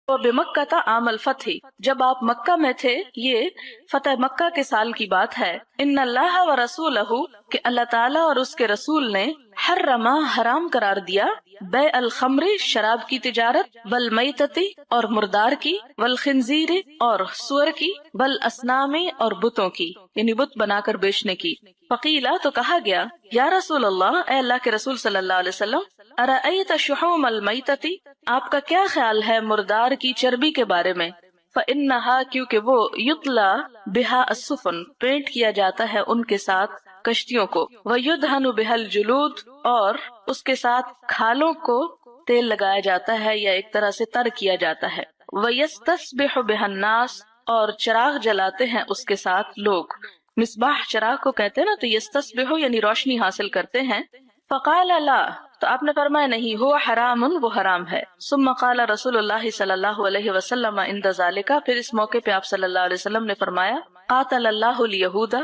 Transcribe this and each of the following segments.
بمکہ عام الفتح، جب آپ مکہ میں تھے، یہ فتح مکہ کے سال کی بات ہے، ان اللہ و رسولہ، کہ اللہ تعالیٰ اور اس کے رسول نے حرما حرام قرار دیا، بیع الخمر شراب کی تجارت، والمیتۃ اور مردار کی، والخنزیر اور سور کی، والاصنام اور بتوں کی، یعنی بت بنا کر بیچنے کی۔ فقیلا تو کہا گیا، یا رسول اللہ، اے اللہ کے رسول صلی اللہ علیہ وسلم، ارأیت شحوم المیتۃ، آپ کا کیا خیال ہے مردار کی چربی کے بارے میں؟ فإنها، کیونکہ وہ یطلا بہا السفن، پینٹ کیا جاتا ہے ان کے ساتھ کشتیوں کو، ویدہن بہا الجلود، اور اس کے ساتھ کھالوں کو تیل لگایا جاتا ہے یا ایک طرح سے تر کیا جاتا ہے، ویستسبح بہا الناس، اور چراغ جلاتے ہیں اس کے ساتھ لوگ، مصباح چراغ کو کہتے ہیں نا، تو یستسبح یعنی روشنی حاصل کرتے ہیں۔ فقال لا، تو آپ نے فرمایا نہیں، ہوا حرام، وہ حرام ہے۔ ثم قال رسول اللہ صلی اللہ علیہ وسلم عند ذالک، پھر اس موقع پہ آپ صلی اللہ علیہ وسلم نے فرمایا، قاتل اللہ الیہود،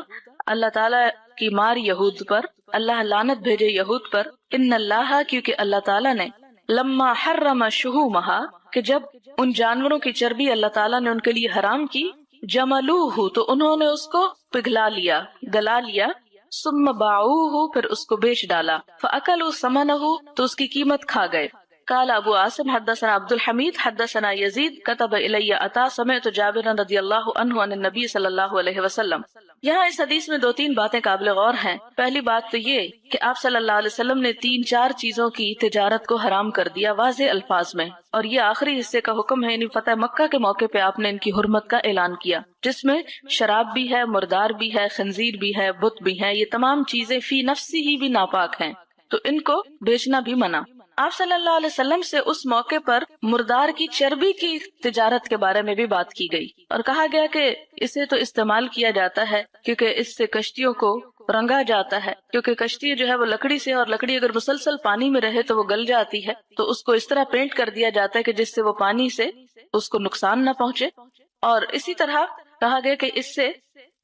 اللہ تعالیٰ کی مار یہود پر، اللہ لعنت بھیجے یہود پر، ان اللہ، کیونکہ اللہ تعالیٰ نے لما حرم شہومہا، کہ جب ان جانوروں کی چربی اللہ تعالیٰ نے ان کے لیے حرام کی، جملوہ، تو انہوں نے اس کو پگھلا لیا، گلا لیا، ثم باعوہ، پھر اس کو بیچ ڈالا، فاکلوا ثمنہ، تو اس کی قیمت کھا گئے۔ قال ابو عاصم حدثنا عبد الحمید حدثنا یزید كتب الی عطا سمعت جابر رضی اللہ عنہ عن النبی صلی اللہ علیہ وسلم۔ یہاں اس حدیث میں 2-3 باتیں قابل غور ہیں۔ پہلی بات تو یہ کہ آپ صلی اللہ علیہ وسلم نے 3-4 چیزوں کی تجارت کو حرام کر دیا واضح الفاظ میں، اور یہ آخری حصے کا حکم ہے، یعنی فتح مکہ کے موقع پہ آپ نے ان کی حرمت کا اعلان کیا، جس میں شراب بھی ہے، مردار بھی ہے، خنزیر بھی ہے، بت بھی ہے، یہ تمام چیزیں فی نفسی ہی بھی ناپاک ہیں، تو ان کو بیچنا بھی منع۔ آپ صلی اللہ علیہ وسلم سے اس موقع پر مردار کی چربی کی تجارت کے بارے میں بھی بات کی گئی، اور کہا گیا کہ اسے تو استعمال کیا جاتا ہے کیونکہ اس سے کشتیوں کو رنگا جاتا ہے، کیونکہ کشتی جو ہے وہ لکڑی سے، اور لکڑی اگر مسلسل پانی میں رہے تو وہ گل جاتی ہے، تو اس کو اس طرح پینٹ کر دیا جاتا ہے کہ جس سے وہ پانی سے اس کو نقصان نہ پہنچے۔ اور اسی طرح کہا گیا کہ اس سے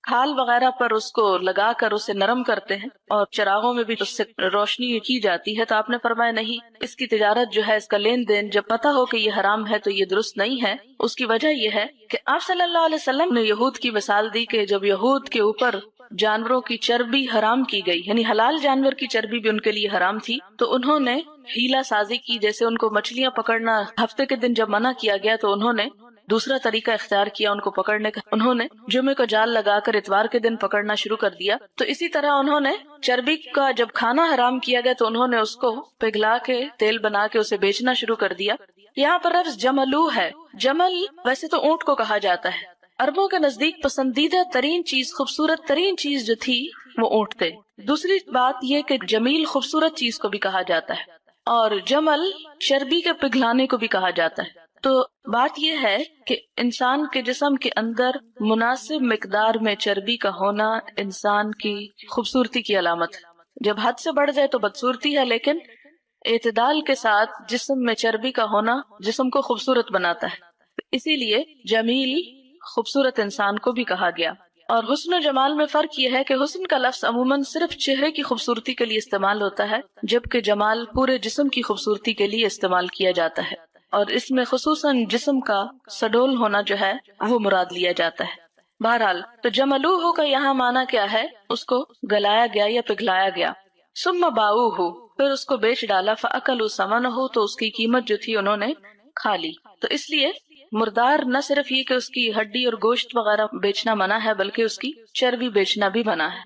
کھال وغیرہ پر اس کو لگا کر اسے نرم کرتے ہیں، اور چراغوں میں بھی اس سے روشنی کی جاتی ہے، تو آپ نے فرمایا نہیں، اس کی تجارت جو ہے، اس کا لین دین جب پتہ ہو کہ یہ حرام ہے تو یہ درست نہیں ہے۔ اس کی وجہ یہ ہے کہ آپ صلی اللہ علیہ وسلم نے یہود کی مثال دی کہ جب یہود کے اوپر جانوروں کی چربی حرام کی گئی، یعنی حلال جانور کی چربی بھی ان کے لیے حرام تھی، تو انہوں نے ہیلا سازی کی، جیسے ان کو مچھلیاں پکڑنا ہفتے کے دن جب منع کیا گیا تو انہوں نے دوسرا طریقہ اختیار کیا ان کو پکڑنے کا، انہوں نے جمعے کو جال لگا کر اتوار کے دن پکڑنا شروع کر دیا۔ تو اسی طرح انہوں نے چربی کا جب کھانا حرام کیا گیا تو انہوں نے اس کو پگھلا کے تیل بنا کے اسے بیچنا شروع کر دیا۔ یہاں پر لفظ جملو ہے، جمل ویسے تو اونٹ کو کہا جاتا ہے، عربوں کے نزدیک پسندیدہ ترین چیز، خوبصورت ترین چیز جو تھی وہ اونٹ تھے۔ دوسری بات یہ کہ جمیل خوبصورت چیز کو بھی کہا جاتا ہے، اور جمل چربی کے پگھلانے کو بھی کہا جاتا ہے۔ تو بات یہ ہے کہ انسان کے جسم کے اندر مناسب مقدار میں چربی کا ہونا انسان کی خوبصورتی کی علامت ہے۔ جب حد سے بڑھ جائے تو بدصورتی ہے، لیکن اعتدال کے ساتھ جسم میں چربی کا ہونا جسم کو خوبصورت بناتا ہے، اسی لیے جمیل خوبصورت انسان کو بھی کہا گیا۔ اور حسن و جمال میں فرق یہ ہے کہ حسن کا لفظ عموماً صرف چہرے کی خوبصورتی کے لیے استعمال ہوتا ہے، جبکہ جمال پورے جسم کی خوبصورتی کے لیے استعمال کیا جاتا ہے، اور اس میں خصوصاً جسم کا سڈول ہونا جو ہے وہ مراد لیا جاتا ہے۔ بہرحال تو جملوہ کا یہاں معنی کیا ہے؟ اس کو گلایا گیا یا پگھلایا گیا۔ ثم باعوہ، پھر اس کو بیچ ڈالا، فاکلوا ثمنہ، تو اس کی قیمت جو تھی انہوں نے کھا لی۔ تو اس لیے مردار نہ صرف یہ کہ اس کی ہڈی اور گوشت وغیرہ بیچنا منع ہے، بلکہ اس کی چربی بیچنا بھی منع ہے۔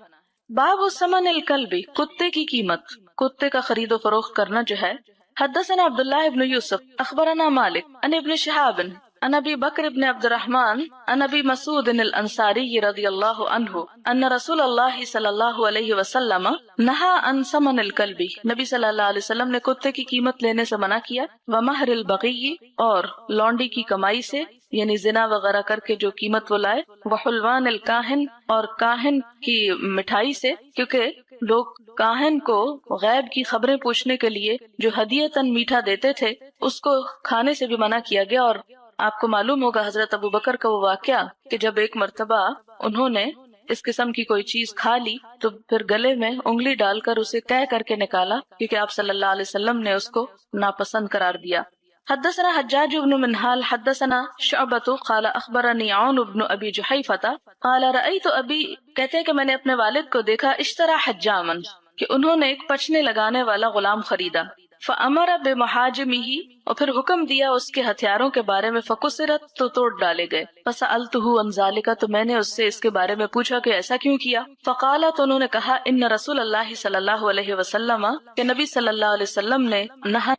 باب ثمن الکلب، کتے کی قیمت، کتے کا خرید و فروخت کرنا جو ہے۔ حدثنا عبداللہ ابن یوسف اخبرنا مالک عن ابن شہاب عن ابی بکر ابن عبد الرحمن عن ابی مسعود الانصاری رضی اللہ عنہ ان رسول اللہ صلی اللہ علیہ وسلم نہا عن ثمن الکلب، نبی صلی اللہ علیہ وسلم نے کتے کی قیمت لینے سے منع کیا، ومہر البغی، اور لونڈی کی کمائی سے، یعنی زنا وغیرہ کر کے جو قیمت وہ لائے، وحلوان الکاہن، اور کاہن کی مٹھائی سے، کیونکہ لوگ کاہن کو غیب کی خبریں پوچھنے کے لیے جو ہدیتاً میٹھا دیتے تھے اس کو کھانے سے بھی منع کیا گیا۔ اور آپ کو معلوم ہوگا حضرت ابو بکر کا وہ واقعہ کہ جب ایک مرتبہ انہوں نے اس قسم کی کوئی چیز کھا لی تو پھر گلے میں انگلی ڈال کر اسے طے کر کے نکالا، کیونکہ آپ صلی اللہ علیہ وسلم نے اس کو ناپسند قرار دیا۔ حدثنا حجاج بن منهال حدثنا شعبة قال اخبرني عون بن ابي جحيفة قال رأيت ابي، کہتے ہیں کہ میں نے اپنے والد کو دیکھا، اشترى حجاما، کہ انہوں نے ایک پچنے لگانے والا غلام خریدا، فامر بمحاجمه، اور پھر حکم دیا اس کے ہتھیاروں کے بارے میں، فکسرت، تو توڑ ڈالے گئے، فسألته عن ذلك، تو میں نے اس سے اس کے بارے میں پوچھا کہ ایسا کیوں کیا، فقال، تو انہوں نے کہا، ان رسول اللہ صلی اللہ علیہ وسلم، کہ نبی صلی اللہ علیہ وسلم نے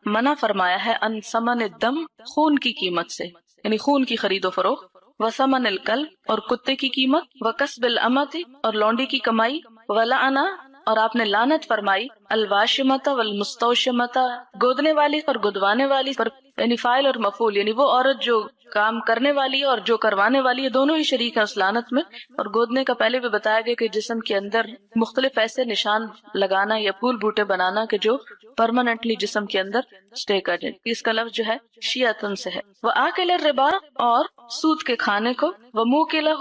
منع فرمایا ہے، ان ثمن الدم، خون کی قیمت سے، یعنی خون کی خرید و فروخت، وثمن الکلب، اور کتے کی قیمت، وکسب الامۃ، اور لونڈی کی کمائی، ولعن، اور آپ نے لعنت فرمائی، الواشمۃ والمستوشمۃ، گودنے والی اور گدوانے والی پر، یعنی فاعل اور مفعول، یعنی وہ عورت جو کام کرنے والی ہے اور جو کروانے والی ہے، دونوں ہی شریک ہیں اس لعنت میں۔ اور گودنے کا پہلے بھی بتایا گیا کہ جسم کے اندر مختلف ایسے نشان لگانا یا پھول بوٹے بنانا کہ جو پرماننٹلی جسم کے اندر اسٹے کر جائے، اس کا لفظ جو ہے شیعتن سے ہے۔ وآکل الربا، اور سود کے کھانے کو، وموکلہ،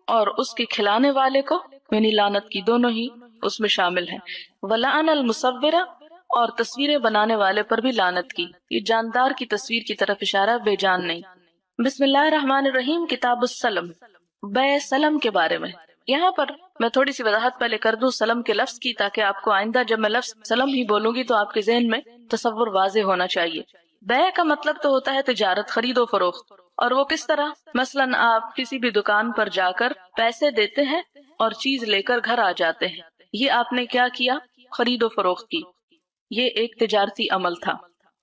اور اس کے کھلانے والے کو، یعنی لعنت کی، دونوں ہی اس میں شامل ہیں۔ ولعن المصورہ، اور تصویریں بنانے والے پر بھی لعنت کی، یہ جاندار کی تصویر کی طرف اشارہ، بے جان نہیں۔ بسم اللہ الرحمن الرحیم، کتاب السلم، بیع سلم کے بارے میں۔ یہاں پر میں تھوڑی سی وضاحت پہلے کر دوں سلم کے لفظ کی، تاکہ آپ کو آئندہ جب میں لفظ سلم ہی بولوں گی تو آپ کے ذہن میں تصور واضح ہونا چاہیے۔ بیع کا مطلب تو ہوتا ہے تجارت، خرید و فروخت، اور وہ کس طرح؟ مثلا آپ کسی بھی دکان پر جا کر پیسے دیتے ہیں اور چیز لے کر گھر آ جاتے ہیں، یہ آپ نے کیا کیا؟ خرید و فروخت کی، یہ ایک تجارتی عمل تھا،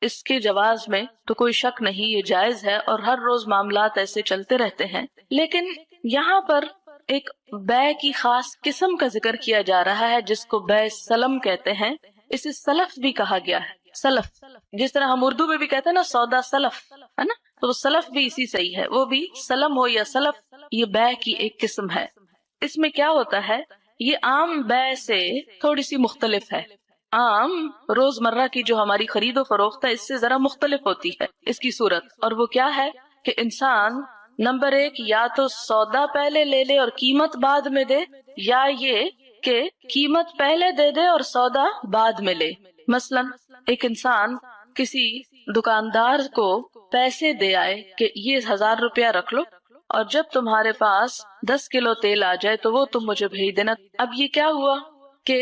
اس کے جواز میں تو کوئی شک نہیں، یہ جائز ہے، اور ہر روز معاملات ایسے چلتے رہتے ہیں۔ لیکن یہاں پر ایک بیع کی خاص قسم کا ذکر کیا جا رہا ہے جس کو بیع سلم کہتے ہیں، اسے سلف بھی کہا گیا ہے۔ سلف، جس طرح ہم اردو میں بھی کہتے ہیں نا سودا سلف، ہے نا، تو وہ سلف بھی اسی سے ہی ہے، وہ بھی سلم ہو یا سلف، یہ بیع کی ایک قسم ہے۔ اس میں کیا ہوتا ہے، یہ عام بیع سے تھوڑی سی مختلف ہے۔ عام روزمرہ کی جو ہماری خرید و فروخت ہے اس سے ذرا مختلف ہوتی ہے اس کی صورت، اور وہ کیا ہے کہ انسان نمبر ایک یا تو سودا پہلے لے لے اور قیمت بعد میں دے، یا یہ کہ قیمت پہلے دے دے اور سودا بعد میں لے۔ مثلا ایک انسان کسی دکاندار کو پیسے دے آئے کہ یہ 1000 روپیہ رکھ لو، اور جب تمہارے پاس 10 کلو تیل آ جائے تو وہ تم مجھے بھیج دینا۔ اب یہ کیا ہوا کہ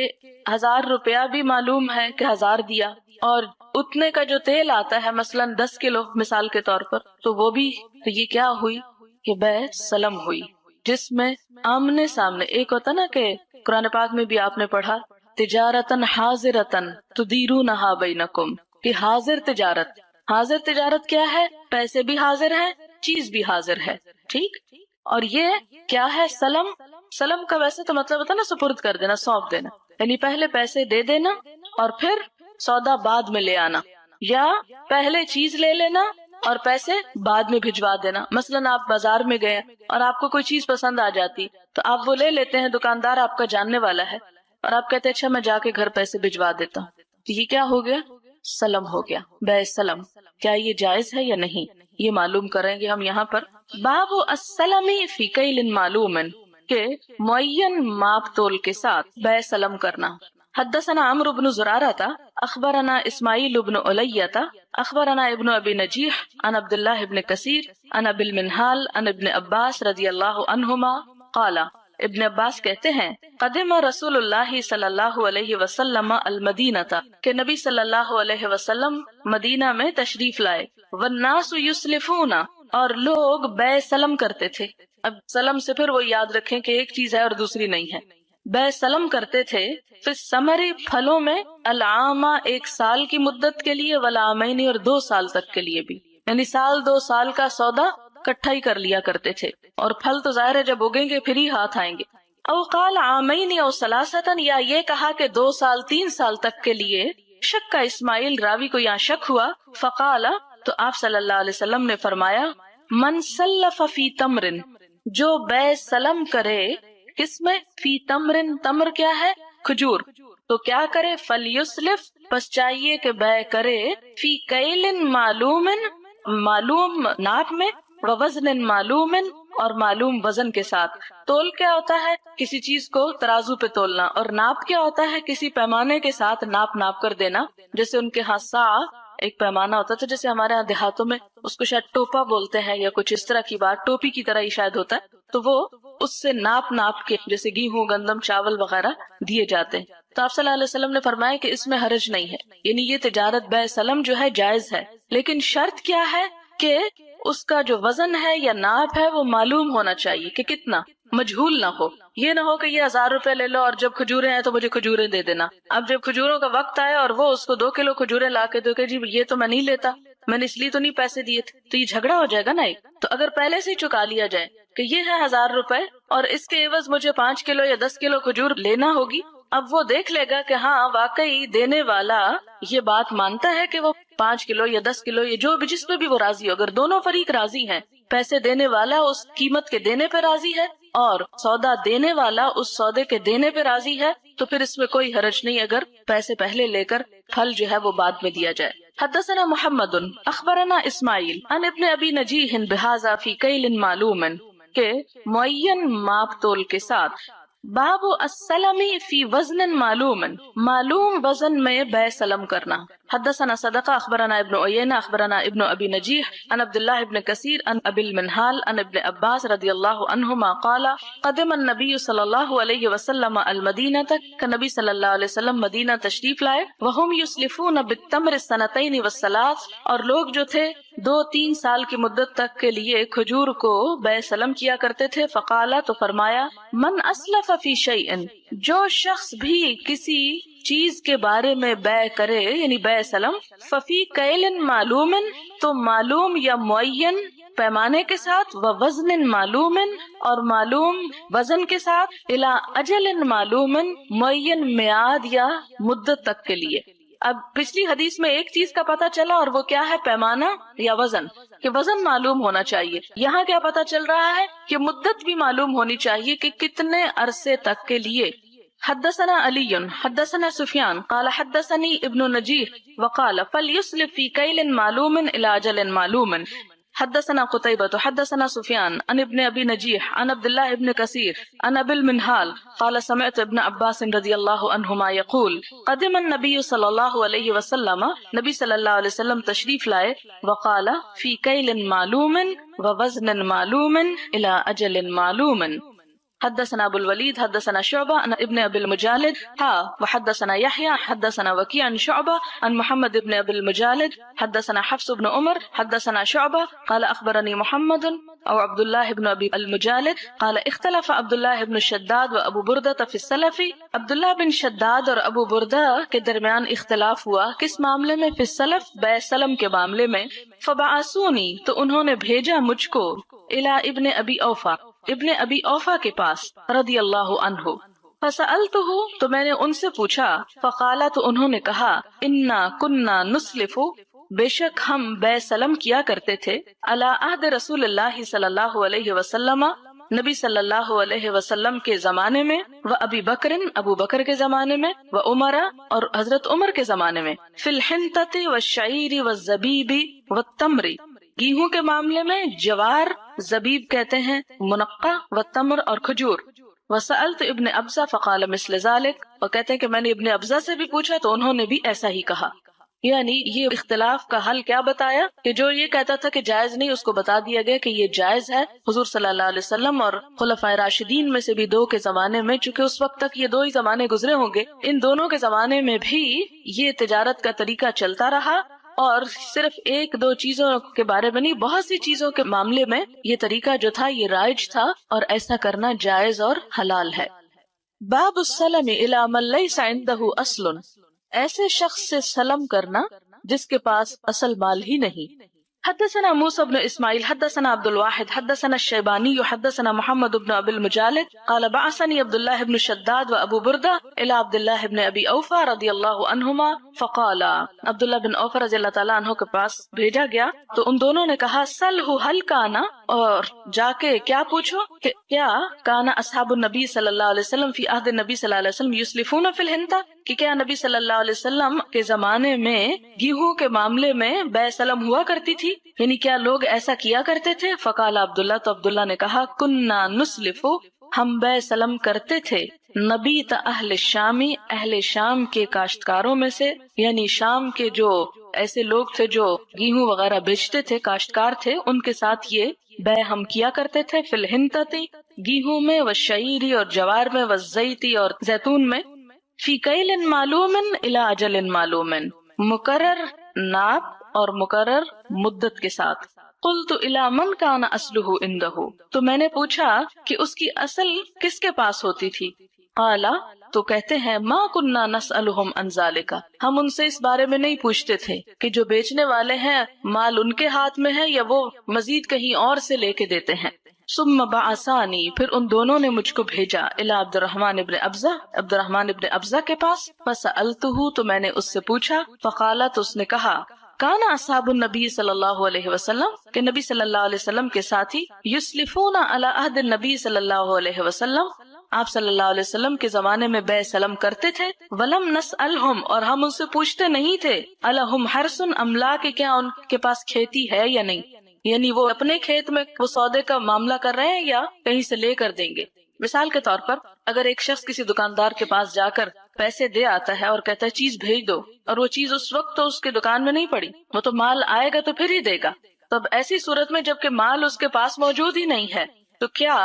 1000 روپیہ بھی معلوم ہے کہ 1000 دیا، اور اتنے کا جو تیل آتا ہے مثلا 10 کلو مثال کے طور پر، تو وہ بھی، تو یہ کیا ہوئی کہ بیع سلم ہوئی، جس میں آمنے سامنے ایک ہوتا نا کہ قرآن پاک میں بھی آپ نے پڑھا تجارتن حاضرتن تدیرونہا بینکم، کہ حاضر تجارت، حاضر تجارت کیا ہے؟ پیسے بھی حاضر ہیں، چیز بھی حاضر ہے، ٹھیک۔ اور یہ کیا ہے؟ سلم۔ سلم کا ویسے تو مطلب ہوتا ہے نا سپرد کر دینا، سونپ دینا، یعنی پہلے پیسے دے دینا اور پھر سودا بعد میں لے آنا، یا پہلے چیز لے لینا اور پیسے بعد میں بھجوا دینا۔ مثلا آپ بازار میں گئے اور آپ کو کوئی چیز پسند آ جاتی تو آپ وہ لے لیتے ہیں، دکاندار آپ کا جاننے والا ہے، اور آپ کہتے ہیں اچھا میں جا کے گھر پیسے بھجوا دیتا ہوں، تو یہ کیا ہو گیا؟ سلم ہو گیا، بیع سلم۔ کیا یہ جائز ہے یا نہیں، یہ معلوم کریں گے ہم یہاں پر۔ باب السلم فی کیل معلوم، کہ معین ماپ تول کے ساتھ بیع سلم کرنا۔ حدثنا عمرو بن زرارة اخبرنا اسماعیل بن علیۃ اخبرنا ابن ابی نجیح عن عبد اللہ بن کثیر عن ابی المنہال عن ابن عباس رضی اللہ عنہما قال، ابن عباس کہتے ہیں قدم رسول اللہ صلی اللہ علیہ وسلم المدینہ، کہ نبی صلی اللہ علیہ وسلم مدینہ میں تشریف لائے، والناس یسلفون، اور لوگ بیع سلم کرتے تھے۔ اب سلم سے پھر وہ یاد رکھیں کہ ایک چیز ہے اور دوسری نہیں ہے۔ بیع سلم کرتے تھے پھر ثمری، پھلوں میں، العامہ، ایک سال کی مدت کے لیے، والعامین، اور 2 سال تک کے لیے بھی، یعنی سال 2 سال کا سودا کٹھا ہی کر لیا کرتے تھے، اور پھل تو ظاہر ہے جب اگیں گے پھر ہی ہاتھ آئیں گے۔ او قال عامین او ثلاثتن، یا یہ کہا کہ 2 سال 3 سال تک کے لیے۔ شک کا اسماعیل، راوی کو یہاں شک ہوا، فقال، تو آپ صلی اللہ علیہ وسلم نے فرمایا، من سلف فی تمرن، جو بیع سلم کرے، کس میں؟ فی تمرن، تمر کیا ہے؟ کھجور، تو کیا کرے؟ فلیسلف، بس چاہیے کہ بیع کرے، فی کیل معلوم، معلوم ناپ میں، ووزن معلوم، اور معلوم وزن کے ساتھ۔ تول کیا ہوتا ہے؟ کسی چیز کو ترازو پہ تولنا، اور ناپ کیا ہوتا ہے؟ کسی پیمانے کے ساتھ ناپ کر دینا، جیسے ان کے ہاں سا ایک پیمانہ ہوتا تھا، جیسے ہمارے یہاں دیہاتوں میں اس کو شاید ٹوپا بولتے ہیں یا کچھ اس طرح کی بات، ٹوپی کی طرح ہی شاید ہوتا ہے، تو وہ اس سے ناپ کے جیسے گیہوں، گندم، چاول وغیرہ دیے جاتے ہیں۔ تو آپ صلی اللہ علیہ وسلم نے فرمایا کہ اس میں حرج نہیں ہے، یعنی یہ تجارت بے سلم جو ہے جائز ہے، لیکن شرط کیا ہے کہ اس کا جو وزن ہے یا ناپ ہے وہ معلوم ہونا چاہیے کہ کتنا، مجہول نہ ہو۔ یہ نہ ہو کہ یہ 1000 روپے لے لو اور جب کھجورے ہیں تو مجھے کھجورے دے دینا، اب جب کھجوروں کا وقت آئے اور وہ اس کو 2 کلو کھجورے لا کے دو کہ جی یہ تو میں نہیں لیتا، میں نے اس لیے تو نہیں پیسے دیے تھے، تو یہ جھگڑا ہو جائے گا نا ایک۔ تو اگر پہلے سے ہی چکا لیا جائے کہ یہ ہے 1000 روپے اور اس کے عوض مجھے 5 کلو یا 10 کلو کھجور لینا ہوگی، اب وہ دیکھ لے گا کہ ہاں واقعی دینے والا یہ بات مانتا ہے کہ وہ 5 کلو یا 10 کلو یا جو بھی جس پہ بھی وہ راضی ہو، اگر دونوں فریق راضی ہیں، پیسے دینے والا اس قیمت کے دینے پہ راضی ہے اور سودا دینے والا اس سودے کے دینے پہ راضی ہے، تو پھر اس میں کوئی حرج نہیں اگر پیسے پہلے لے کر پھل جو ہے وہ بعد میں دیا جائے۔ حدثنا محمد اخبرنا اسماعیل عن ابن ابی نجیح بہذا فی کیل معلوم، کہ معین ماپ تول کے ساتھ، باب السلم فی وزن معلوم، معلوم وزن میں بے سلم کرنا۔ حدثنا صدقہ اخبرنا ابن عیینہ اخبرنا ابن ابی نجیح عن عبداللہ ابن کثیر عن ابی المنہال عن ابن عباس رضی اللہ عنہما قال قدم النبی صلی اللہ علیہ وسلم المدینہ، کہ نبی صلی اللہ علیہ وسلم مدینہ تشریف لائے، وہم یسلفون بالتمر السنتین والثلاث، اور لوگ جو تھے 2-3 سال کی مدت تک کے لیے کھجور کو بے سلم کیا کرتے تھے۔ فقالا، تو فرمایا، من اسلف فی شیئن، جو شخص بھی کسی چیز کے بارے میں بے کرے یعنی بے سلم، ففی کیل معلوم، تو معلوم یا معین پیمانے کے ساتھ، و وزن معلوم، اور معلوم وزن کے ساتھ، الی اجل معلوم، معین میعاد یا مدت تک کے لیے۔ اب پچھلی حدیث میں ایک چیز کا پتہ چلا اور وہ کیا ہے، پیمانہ یا وزن، کہ وزن معلوم ہونا چاہیے۔ یہاں کیا پتہ چل رہا ہے کہ مدت بھی معلوم ہونی چاہیے کہ کتنے عرصے تک کے لیے۔ حدثنا علی حدثنا سفیان قال حدثنی ابن نجیح وقال فلیسلف فی کیل معلوم الی اجل معلوم۔ حدثنا قتيبة حدثنا سفيان عن ابن ابي نجيح عن عبد الله ابن كثير عن ابي المنهال قال سمعت ابن عباس رضي الله عنهما يقول قدم النبي صلى الله عليه وسلم، نبی صلی اللہ علیہ وسلم تشریف لائے، وقال في كيل معلوم ووزن معلوم الى اجل معلوم۔ حدثنا ابو الولید حدثنا شعبہ عن ابن ابی المجالد وحدثنا یحییٰ حدثنا وکیع عن شعبہ عن محمد ابن ابی المجالد حدثنا حفص بن عمر حدثنا شعبہ قال اخبرنی محمد او عبد اللہ ابن ابی المجالد قال اختلف عبد اللہ ابن شداد و ابو بردہ فی السلف، عبداللہ بن شداد اور ابو بردہ کے درمیان اختلاف ہوا، کس معاملے میں؟ فی السلف، بے سلم کے معاملے میں۔ فبعثونی، تو انہوں نے بھیجا مجھ کو، الی ابن ابی اوفا، ابن ابی اوفا کے پاس، رضی اللہ عنہ۔ فسألتہ، تو میں نے ان سے پوچھا، فقالا، تو انہوں نے کہا، انا کننا نسلف، بے شک ہم بے سلم کیا کرتے تھے، علی عہد رسول اللہ صلی اللہ علیہ وسلم، نبی صلی اللہ علیہ وسلم کے زمانے میں، و ابی بکر، ابو بکر کے زمانے میں، و عمر، اور حضرت عمر کے زمانے میں، فی الحنطۃ والشعیر والزبیب والتمر، گیہوں کے معاملے میں، جوار، زبیب کہتے ہیں منقع، و تمر، اور کھجور۔ وسألت ابن ابزہ فقال مثل ذلك، اور کہتے ہیں کہ میں نے ابن ابزہ سے بھی پوچھا تو انہوں نے بھی ایسا ہی کہا۔ یعنی یہ اختلاف کا حل کیا بتایا کہ جو یہ کہتا تھا کہ جائز نہیں، اس کو بتا دیا گیا کہ یہ جائز ہے۔ حضور صلی اللہ علیہ وسلم اور خلفائے راشدین میں سے بھی 2 کے زمانے میں، چونکہ اس وقت تک یہ 2 ہی زمانے گزرے ہوں گے، ان دونوں کے زمانے میں بھی یہ تجارت کا طریقہ چلتا رہا، اور صرف 1-2 چیزوں کے بارے میں نہیں، بہت سی چیزوں کے معاملے میں یہ طریقہ جو تھا یہ رائج تھا، اور ایسا کرنا جائز اور حلال ہے۔ باب السلم الی من لیس عندہ اصل، ایسے شخص سے سلم کرنا جس کے پاس اصل مال ہی نہیں۔ حدثنا موسى بن اسماعیل حدثنا عبد الواحد حدثنا الشیبانی حدثنا محمد بن ابی المجالد قال بعثني عبد الله بن شداد وابو بردہ الى عبد الله بن ابی اوفا رضی اللہ عنہما فقال، عبداللہ بن اوفا رضی اللہ تعالیٰ عنہ کے پاس بھیجا گیا تو ان دونوں نے کہا، سلہ هل کان، اور جا کے کیا پوچھو کہ کیا کان اصحاب النبی صلی اللہ علیہ وسلم فی عہد النبی صلی اللہ علیہ وسلم یسلفون فی الحنطہ، کہ کیا نبی صلی اللہ علیہ وسلم کے زمانے میں گیہوں کے معاملے میں بے سلم ہوا کرتی تھی، یعنی کیا لوگ ایسا کیا کرتے تھے؟ فقال عبداللہ، تو عبداللہ نے کہا، کننا نسلف، ہم بے سلم کرتے تھے، نبیت اہل الشامی، اہل شام کے کاشتکاروں میں سے، یعنی شام کے جو ایسے لوگ تھے جو گیہوں وغیرہ بیچتے تھے، کاشتکار تھے، ان کے ساتھ یہ بے ہم کیا کرتے تھے، فی الحنطتی گیہوں میں، والشعیری اور جوار میں، والزیتی اور زیتون میں، فی کیل معلوم الی اجل معلوم مقرر ناپ اور مقرر مدت کے ساتھ۔ قلت الی من کان اصلہ عندہ، تو میں نے پوچھا کہ اس کی اصل کس کے پاس ہوتی تھی؟ قال، تو کہتے ہیں ما کننا نسألہم عن ذالک، ہم ان سے اس بارے میں نہیں پوچھتے تھے کہ جو بیچنے والے ہیں مال ان کے ہاتھ میں ہے یا وہ مزید کہیں اور سے لے کے دیتے ہیں۔ ثم بعثانی، پھر ان دونوں نے مجھ کو بھیجا، الی عبد الرحمن ابن ابزہ، عبد الرحمن ابن ابزہ کے پاس، فسألتہ، تو میں نے اس سے پوچھا، فقال، تو اس نے کہا، کان اصحاب النبی صلی اللہ علیہ وسلم، کہ نبی صلی اللہ علیہ وسلم کے ساتھی، یسلفون علی عہد النبی صلی اللہ علیہ وسلم، آپ صلی اللہ علیہ وسلم کے زمانے میں بے سلم کرتے تھے، ولم نسألہم، اور ہم ان سے پوچھتے نہیں تھے، الہم حرث ام لا، کہ کیا ان کے پاس کھیتی ہے یا نہیں، یعنی وہ اپنے کھیت میں وہ سودے کا معاملہ کر رہے ہیں یا کہیں سے لے کر دیں گے۔ مثال کے طور پر اگر ایک شخص کسی دکاندار کے پاس جا کر پیسے دے آتا ہے اور کہتا ہے چیز بھیج دو، اور وہ چیز اس وقت تو اس کے دکان میں نہیں پڑی، وہ تو مال آئے گا تو پھر ہی دے گا، تب ایسی صورت میں جبکہ مال اس کے پاس موجود ہی نہیں ہے تو کیا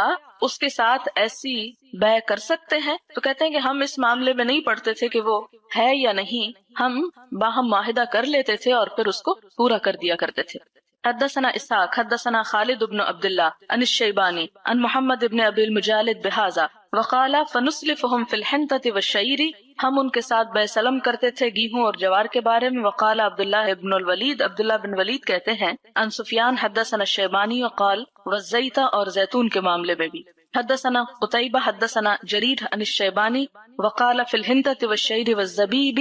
اس کے ساتھ ایسی بے کر سکتے ہیں؟ تو کہتے ہیں کہ ہم اس معاملے میں نہیں پڑھتے تھے کہ وہ ہے یا نہیں، ہم باہم معاہدہ کر لیتے تھے اور پھر اس کو پورا کر دیا کرتے تھے۔ حدثنا اسحاق حدثنا خالد بن عبد اللہ عن الشیبانی عن محمد بن ابی المجالد بہذا وقال فنسلفهم في الحنطة والشعير، ہم ان کے ساتھ بے سلم کرتے تھے گیہوں اور جوار کے بارے میں۔ وقال عبداللہ بن الولید، عبداللہ بن ولید کہتے ہیں، عن سفیان حدثنا الشیبانی وقال والزیت، اور زیتون کے معاملے میں بھی۔ حدثنا قتیبہ حدثنا جریر عن الشیبانی وقال في الحنطة والشعير والزبیب،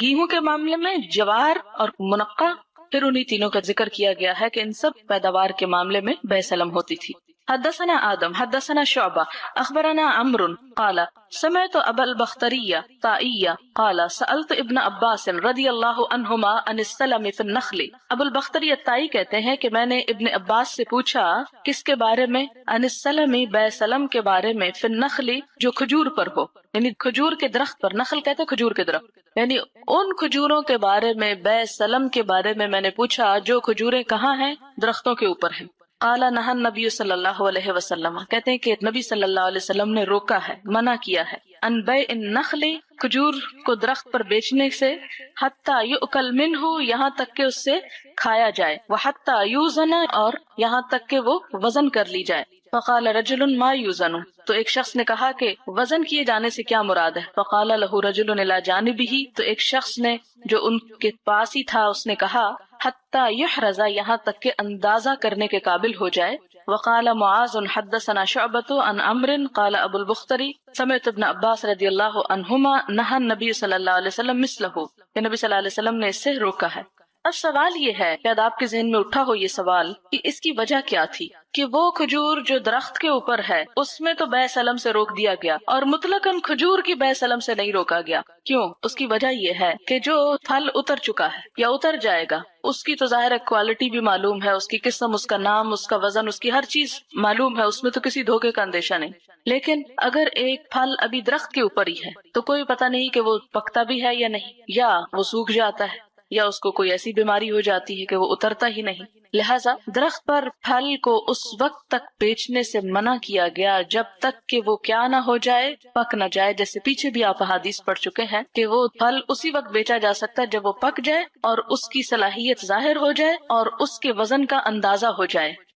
گیہوں کے معاملے میں، جوار اور منقع، پھر انہی تینوں کا ذکر کیا گیا ہے کہ ان سب پیداوار کے معاملے میں بے سلم ہوتی تھی۔ حدثنا آدم حدثنا شعبہ اخبرنا عمرو قال سمعت ابا البختری طائیہ قال سألت ابن عباس رضی اللہ عنہما عن السلم فی النخل، ابو البختری طائی کہتے ہیں کہ میں نے ابن عباس سے پوچھا کس کے بارے میں؟ عن السلم، بے سلم کے بارے میں، فی النخل، جو کھجور پر ہو، یعنی کھجور کے درخت پر، نخل کہتے ہیں کھجور کے درخت، یعنی ان کھجوروں کے بارے میں، بے سلم کے بارے میں نے پوچھا جو کھجوریں کہاں ہیں؟ درختوں کے اوپر ہیں۔ قال نہى النبی صلی اللہ علیہ وسلم، کہتے ہیں کہ نبی صلی اللہ علیہ وسلم نے روکا ہے، منع کیا ہے، ان بیع النخل، کھجور کو درخت پر بیچنے سے، حتی یؤکل منہ، یہاں تک کہ اس سے کھایا جائے، وحتی یوزن، اور یہاں تک کہ وہ وزن کر لی جائے۔ فقال رجل ما یوزن، تو ایک شخص نے کہا کہ وزن کیے جانے سے کیا مراد ہے؟ فقال له رجل الی جانبہ، تو ایک شخص نے جو ان کے پاس ہی تھا اس نے کہا حتی یحرز، یہاں تک کہ اندازہ کرنے کے قابل ہو جائے۔ وقال معاذ حدثنا شعبۃ عن عمرو قال ابو البختری سمعت ابن عباس رضی اللہ عنہما نہى النبی صلی اللہ علیہ وسلم مثلہ، کہ نبی صلی اللہ علیہ وسلم نے اس سے روکا ہے۔ اب سوال یہ ہے، شاید آپ کے ذہن میں اٹھا ہو یہ سوال کہ اس کی وجہ کیا تھی کہ وہ کھجور جو درخت کے اوپر ہے اس میں تو بے سلم سے روک دیا گیا اور مطلقاً کھجور کی بے سلم سے نہیں روکا گیا، کیوں؟ اس کی وجہ یہ ہے کہ جو پھل اتر چکا ہے یا اتر جائے گا اس کی تو ظاہر ہے کوالٹی بھی معلوم ہے، اس کی قسم، اس کا نام، اس کا وزن، اس کی ہر چیز معلوم ہے، اس میں تو کسی دھوکے کا اندیشہ نہیں۔ لیکن اگر ایک پھل ابھی درخت کے اوپر ہی ہے تو کوئی پتہ نہیں کہ وہ پکتا بھی ہے یا نہیں، یا وہ سوکھ جاتا ہے، یا اس کو کوئی ایسی بیماری ہو جاتی ہے کہ وہ اترتا ہی نہیں، لہٰذا درخت پر پھل کو اس وقت تک بیچنے سے منع کیا گیا جب تک کہ وہ کیا نہ ہو جائے، پک نہ جائے۔ جیسے پیچھے بھی آپ حدیث پڑھ چکے ہیں کہ وہ پھل اسی وقت بیچا جا سکتا ہے جب وہ پک جائے اور اس کی صلاحیت ظاہر ہو جائے اور اس کے وزن کا اندازہ ہو جائے۔